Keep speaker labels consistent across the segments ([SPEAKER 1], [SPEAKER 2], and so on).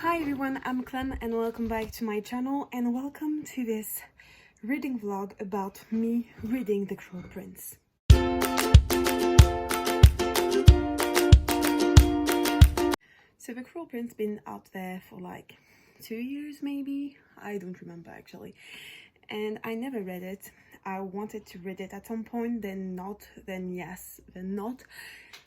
[SPEAKER 1] Hi everyone, I'm Clem and welcome back to my channel and welcome to this reading vlog about me reading The Cruel Prince. So The Cruel Prince been out there for like 2 years maybe, I don't remember actually, and I never read it. I wanted to read it at some point, then not, then yes, then not,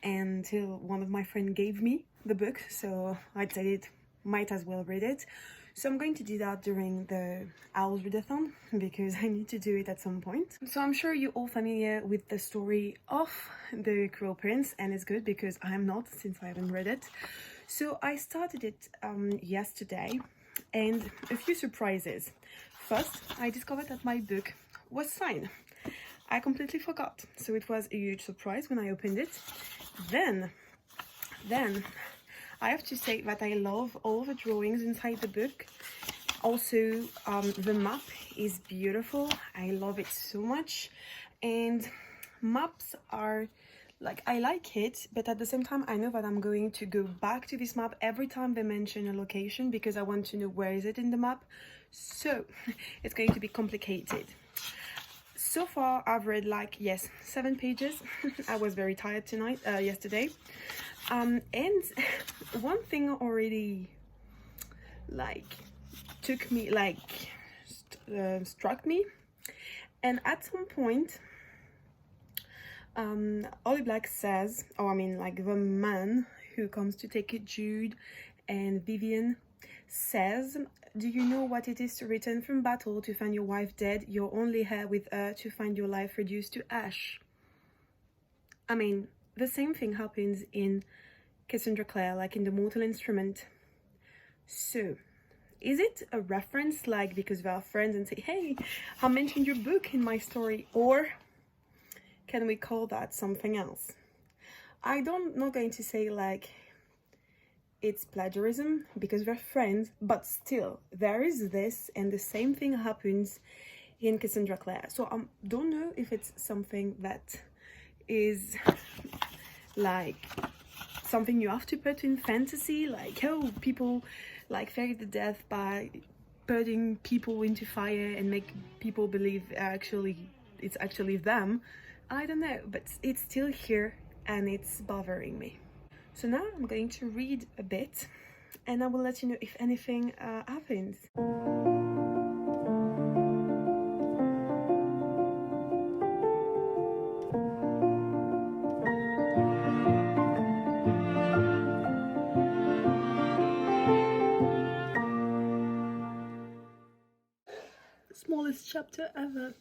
[SPEAKER 1] until one of my friends gave me the book, so I decided might as well read it. So I'm going to do that during the Owls Readathon because I need to do it at some point. So I'm sure you're all familiar with the story of The Cruel Prince, and it's good because I'm not, since I haven't read it. So I started it yesterday, and a few surprises. First, I discovered that my book was signed. I completely forgot, so it was a huge surprise when I opened it. Then I have to say that I love all the drawings inside the book. Also, the map is beautiful. I love it so much. And maps are like, I like it, but at the same time, I know that I'm going to go back to this map every time they mention a location because I want to know where is it in the map. So it's going to be complicated. So far, I've read like, yes, 7 pages. I was very tired yesterday. And one thing already like took me, like struck me, and at some point Ollie Black says, or I mean like the man who comes to take Jude and Vivian says, do you know what it is to return from battle to find your wife dead, your only heir with her, to find your life reduced to ash? I mean, the same thing happens in Cassandra Clare, like in The Mortal Instrument. So, is it a reference, like because we are friends and say, hey, I mentioned your book in my story, or can we call that something else? I'm not going to say like it's plagiarism because we're friends, but still there is this, and the same thing happens in Cassandra Clare. So I don't know if it's something that is like something you have to put in fantasy, like, oh, people like fake the death by putting people into fire and make people believe it's actually them. I don't know, but it's still here and it's bothering me. So now I'm going to read a bit and I will let you know if anything happens. Smallest chapter ever.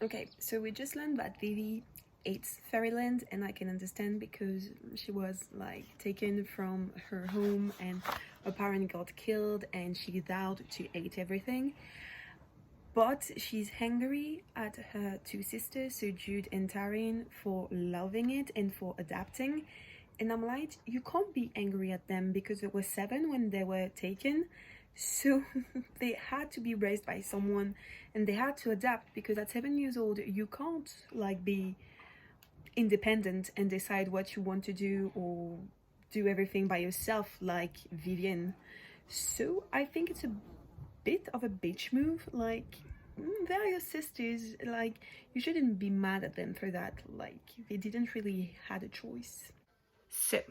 [SPEAKER 1] Okay, so we just learned that Vivi hates fairyland, and I can understand because she was like taken from her home and her parent got killed and she vowed to hate everything. But she's angry at her two sisters, so Jude and Taryn, for loving it and for adapting. And I'm like, you can't be angry at them because they were 7 when they were taken. So they had to be raised by someone and they had to adapt, because at 7 years old, you can't like be independent and decide what you want to do or do everything by yourself like Vivian. So I think it's a bit of a bitch move. Like, they're your sisters, like you shouldn't be mad at them for that. Like, they didn't really had a choice. So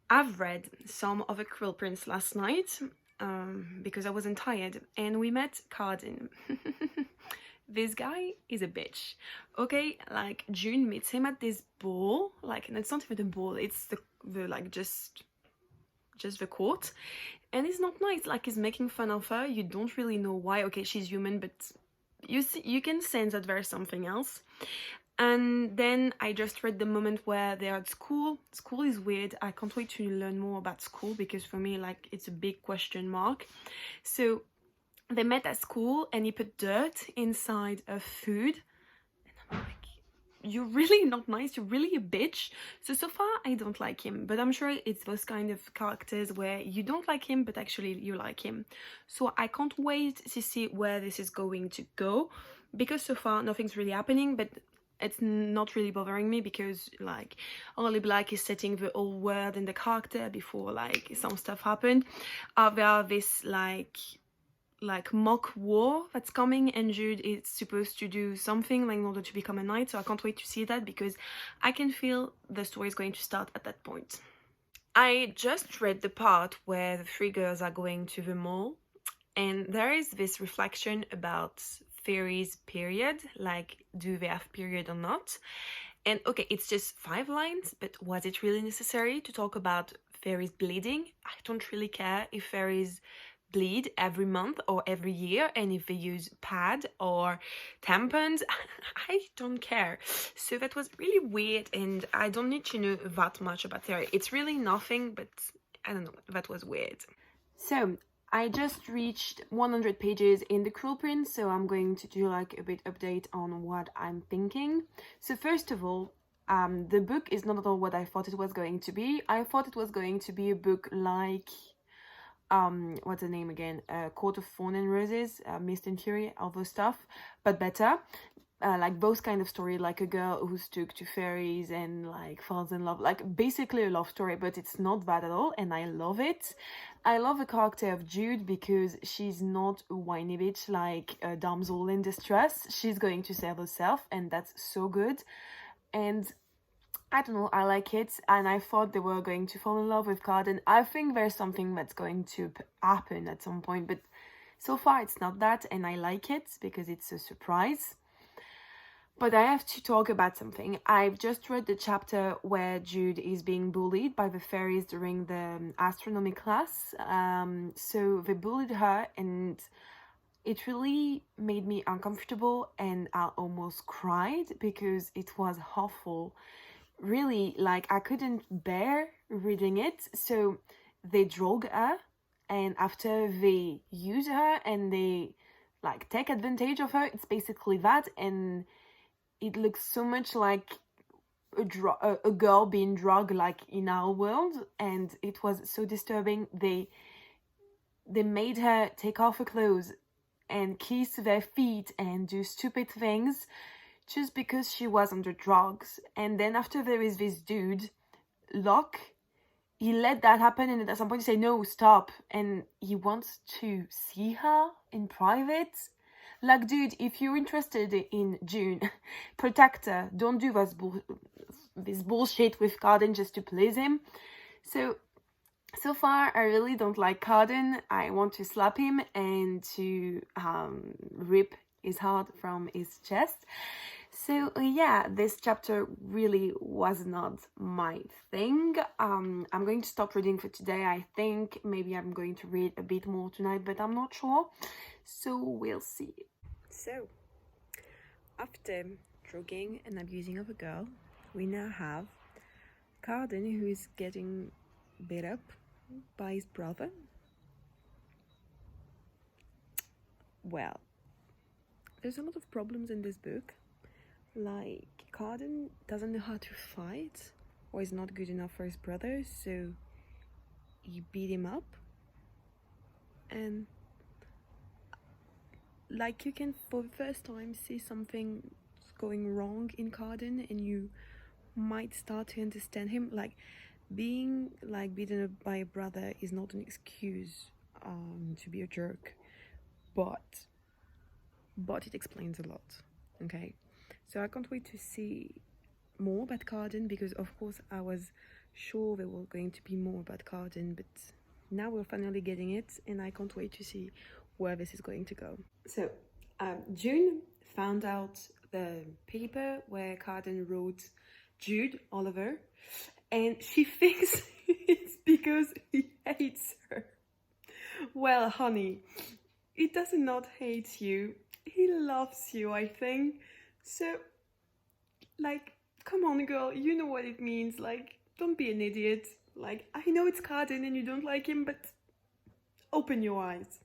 [SPEAKER 1] I've read some of A Cruel Prince last night because I wasn't tired, and we met Cardin. This guy is a bitch. Okay, like June meets him at this ball, like, and it's not even a ball, it's the like just the court, and it's not nice. Like, he's making fun of her. You don't really know why. Okay, she's human, but you can sense that there's something else. And then I just read the moment where they're at school. School is weird. I can't wait to learn more about school because for me, like, it's a big question mark. So they met at school and he put dirt inside of food. And I'm like, you're really not nice, you're really a bitch. So far I don't like him, but I'm sure it's those kind of characters where you don't like him but actually you like him. So I can't wait to see where this is going to go, because so far nothing's really happening, but it's not really bothering me, because like Holly Black is setting the whole world and the character before like some stuff happened. There are this like mock war that's coming, and Jude is supposed to do something like in order to become a knight, so I can't wait to see that, because I can feel the story is going to start at that point. I just read the part where the three girls are going to the mall, and there is this reflection about fairies period, like do they have period or not. And okay, it's just 5 lines, but was it really necessary to talk about fairies bleeding? I don't really care if fairies bleed every month or every year, and if they use pad or tampons. I don't care. So that was really weird, and I don't need to know that much about fairy. It's really nothing, but I don't know, that was weird. So I just reached 100 pages in The Cruel Prince, so I'm going to do like a bit update on what I'm thinking. So first of all, the book is not at all what I thought it was going to be. I thought it was going to be a book like what's the name again, Court of Thorn and Roses, Mist and Fury, all those stuff, but better. Like those kind of story, like a girl who's stuck to fairies and like falls in love, like basically a love story, but it's not that at all, and I love it. I love the character of Jude because she's not a whiny bitch like a damsel in distress. She's going to save herself, and that's so good. And I don't know, I like it, and I thought they were going to fall in love with Cardan. I think there's something that's going to happen at some point, but so far it's not that, and I like it because it's a surprise. But I have to talk about something. I've just read the chapter where Jude is being bullied by the fairies during the astronomy class. So they bullied her, and it really made me uncomfortable, and I almost cried because it was awful. Really, like, I couldn't bear reading it. So they drug her, and after they use her and they like take advantage of her, it's basically that. And it looks so much like a girl being drugged like in our world, and it was so disturbing. They made her take off her clothes and kiss their feet and do stupid things just because she was under drugs. And then after there is this dude, Locke, he let that happen, and at some point he said, no, stop, and he wants to see her in private. Like, dude, if you're interested in June, protect her. Don't do this bullshit with Cardan just to please him. So far, I really don't like Cardan. I want to slap him and to rip his heart from his chest. So yeah, this chapter really was not my thing. I'm going to stop reading for today. I think maybe I'm going to read a bit more tonight, but I'm not sure. So we'll see. So, after drugging and abusing of a girl, we now have Cardan, who is getting beat up by his brother. Well, there's a lot of problems in this book. Like, Cardan doesn't know how to fight, or is not good enough for his brother, so he beat him up. And like, you can for the first time see something going wrong in Cardan, and you might start to understand him. Like, being like beaten up by a brother is not an excuse to be a jerk, but it explains a lot. Okay, so I can't wait to see more about Cardan, because of course I was sure there were going to be more about Cardan, but now we're finally getting it, and I can't wait to see where this is going to go. So June found out the paper where Cardan wrote Jude Oliver, and she thinks it's because he hates her. Well, honey, he does not hate you. He loves you, I think. So, like, come on, girl, you know what it means. Like, don't be an idiot. Like, I know it's Cardan and you don't like him, but open your eyes.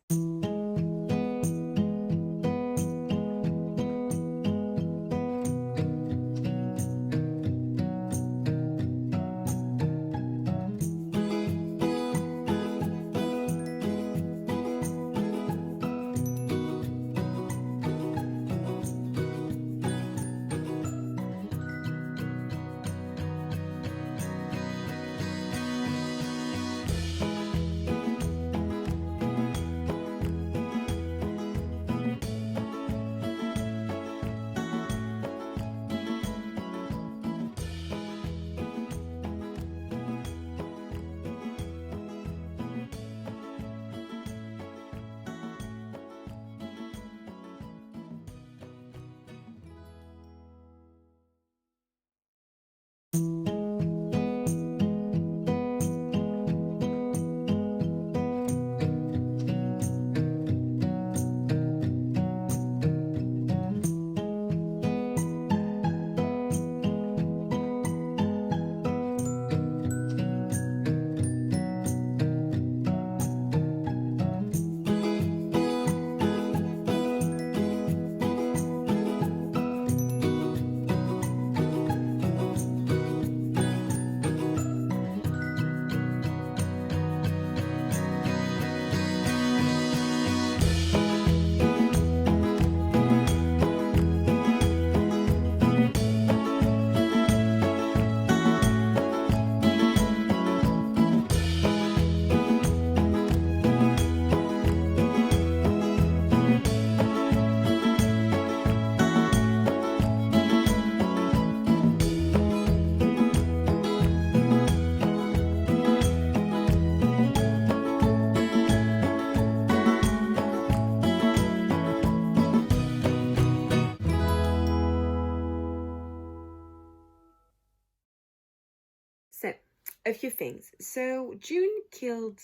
[SPEAKER 1] a few things. So June killed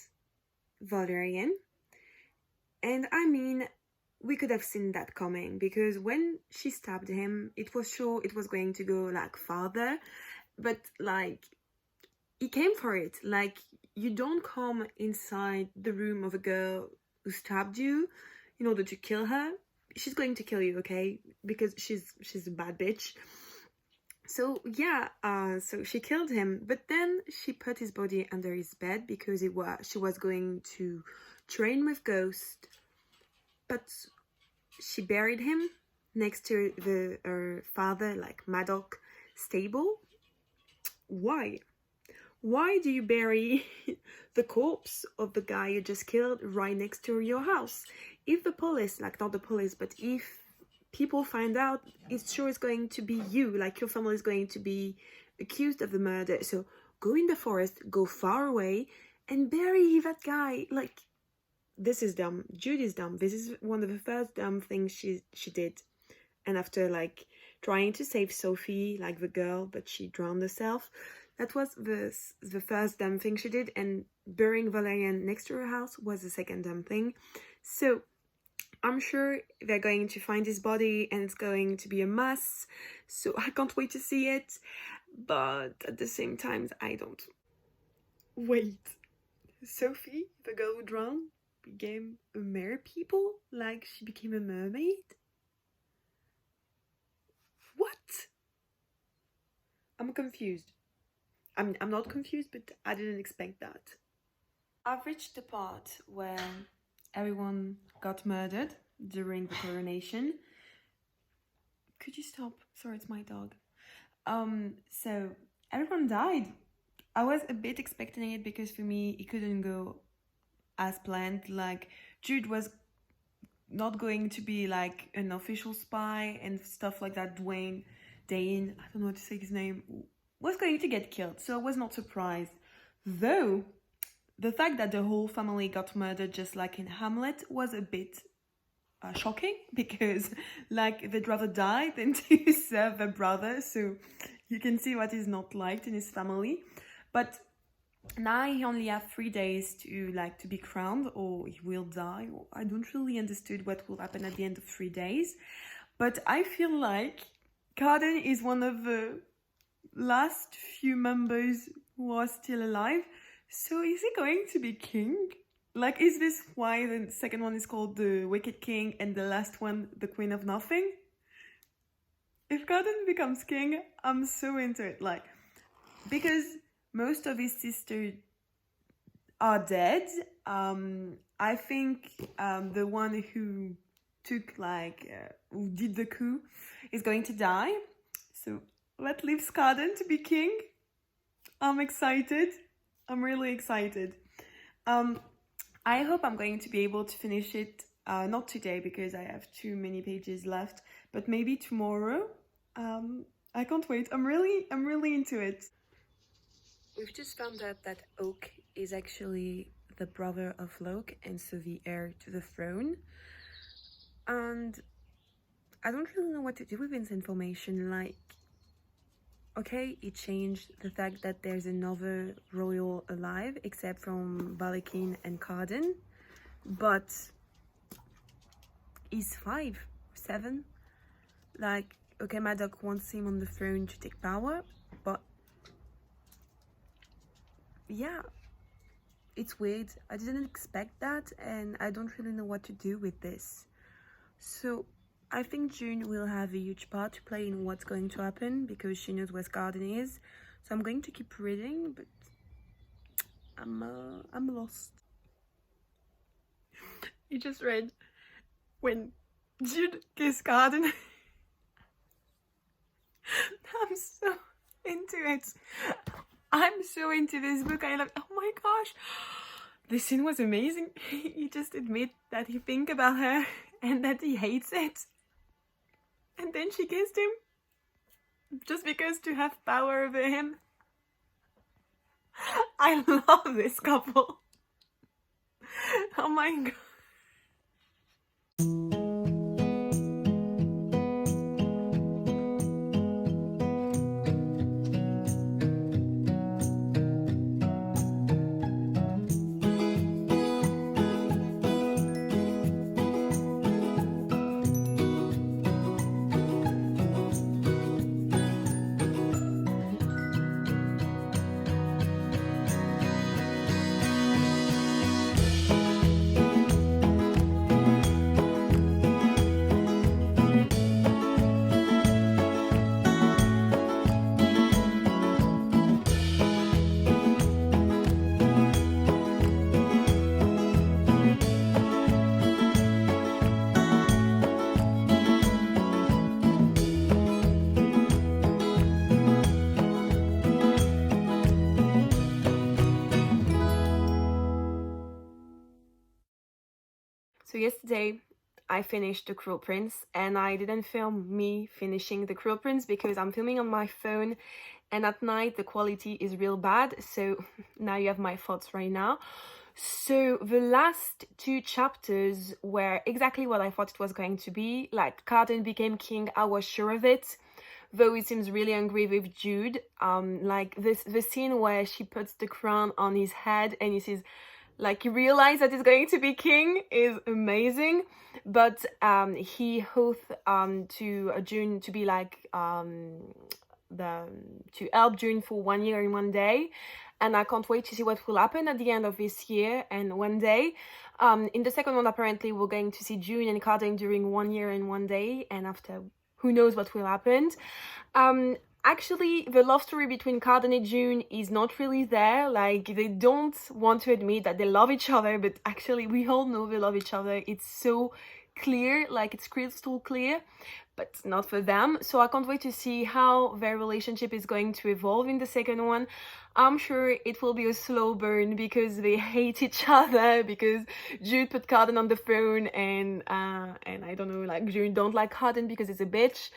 [SPEAKER 1] Valerian, and I mean, we could have seen that coming because when she stabbed him, it was sure it was going to go like farther, but like he came for it. Like, you don't come inside the room of a girl who stabbed you in order to kill her. She's going to kill you, okay? Because she's a bad bitch. So yeah, so she killed him, but then she put his body under his bed because she was going to train with Ghost, but she buried him next to her father, like Madoc stable. Why? Why do you bury the corpse of the guy you just killed right next to your house? If the police, like not the police, but if people find out, it's sure it's going to be you, like your family is going to be accused of the murder. So go in the forest, go far away, and bury that guy. Like, this is dumb. Jude is dumb. This is one of the first dumb things she did. And after like trying to save Sophie, like the girl, but she drowned herself. That was the first dumb thing she did, and burying Valerian next to her house was the second dumb thing. So I'm sure they're going to find his body and it's going to be a mess. So I can't wait to see it. But at the same time, I don't. Wait. Sophie, the girl who drowned, became a mer people? Like she became a mermaid? What? I'm confused. I'm not confused, but I didn't expect that. I've reached the part where everyone got murdered during the coronation. Could you stop? Sorry, it's my dog. So everyone died. I was a bit expecting it because for me it couldn't go as planned. Like Jude was not going to be like an official spy and stuff like that. Dane, I don't know how to say his name, was going to get killed, so I was not surprised. Though, the fact that the whole family got murdered just like in Hamlet was a bit shocking, because like they'd rather die than to serve their brother, so you can see what is not liked in his family. But now he only have 3 days to be crowned, or he will die. I don't really understood what will happen at the end of 3 days, but I feel like Cardan is one of the last few members who are still alive. So is he going to be king? Like, is this why the second one is called the Wicked King and the last one the Queen of Nothing? If Cardan becomes king, I'm so into it. Like, because most of his sisters are dead. I think the one who who did the coup is going to die. So let's leave Cardan to be king. I'm excited. I'm really excited. I hope I'm going to be able to finish it. Not today because I have too many pages left, but maybe tomorrow. I can't wait. I'm really into it. We've just found out that Oak is actually the brother of Locke and so the heir to the throne. And I don't really know what to do with this information. Like, okay, it changed the fact that there's another royal alive, except from Balakin and Cardan. But he's 5, 7. Like, okay, Madoc wants him on the throne to take power, but yeah, it's weird. I didn't expect that, and I don't really know what to do with this. So I think June will have a huge part to play in what's going to happen because she knows where Cardan is. So I'm going to keep reading, but I'm lost. You just read when Jude kissed Cardan. I'm so into it. I'm so into this book. I love. Oh my gosh, this scene was amazing. He just admit that he think about her and that he hates it, and then she kissed him just because to have power over him. I love this couple. Oh my god. So yesterday I finished The Cruel Prince, and I didn't film me finishing The Cruel Prince because I'm filming on my phone, and at night the quality is real bad, so now you have my thoughts right now. So the last two chapters were exactly what I thought it was going to be. Like, Cardan became king, I was sure of it, though he seems really angry with Jude. Like the scene where she puts the crown on his head and he says, like, he realized that he's going to be king is amazing. But he oath to June to be like to help June for 1 year and 1 day, and I can't wait to see what will happen at the end of this year and 1 day. In the second one, apparently we're going to see June and Cardan during 1 year and 1 day, and after, who knows what will happen. Actually, the love story between Cardan and June is not really there. Like, they don't want to admit that they love each other, but actually we all know they love each other. It's so clear, like it's crystal clear, but not for them. So I can't wait to see how their relationship is going to evolve in the second one. I'm sure it will be a slow burn because they hate each other, because Jude put Cardan on the phone, and I don't know, like, June don't like Cardan because he's a bitch.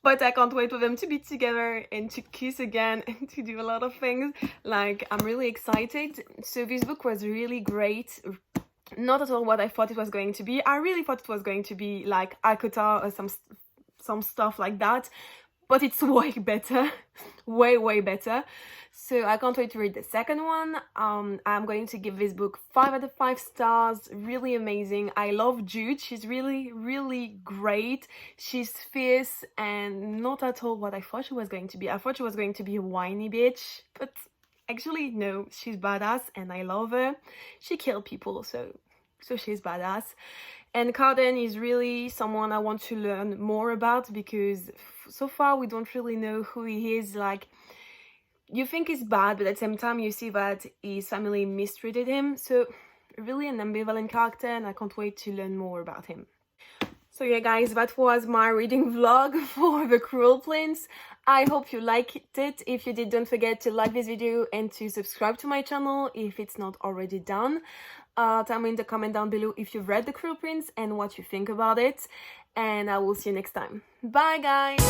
[SPEAKER 1] But I can't wait for them to be together and to kiss again and to do a lot of things. Like, I'm really excited. So this book was really great. Not at all what I thought it was going to be. I really thought it was going to be like Akota or some stuff like that. But it's way better. way better. So I can't wait to read the second one. I'm going to give this book 5 out of 5 stars. Really amazing. I love Jude. She's really great. She's fierce and not at all what I thought she was going to be. I thought she was going to be a whiny bitch, but actually no, she's badass and I love her. She killed people, so she's badass. And Cardan is really someone I want to learn more about, because so far we don't really know who he is. Like, you think he's bad, but at the same time you see that his family mistreated him. So really an ambivalent character, and I can't wait to learn more about him. So yeah guys, that was my reading vlog for The Cruel Prince. I hope you liked it. If you did, don't forget to like this video and to subscribe to my channel if it's not already done. Tell me in the comment down below if you've read The Cruel Prince and what you think about it. And I will see you next time. Bye guys!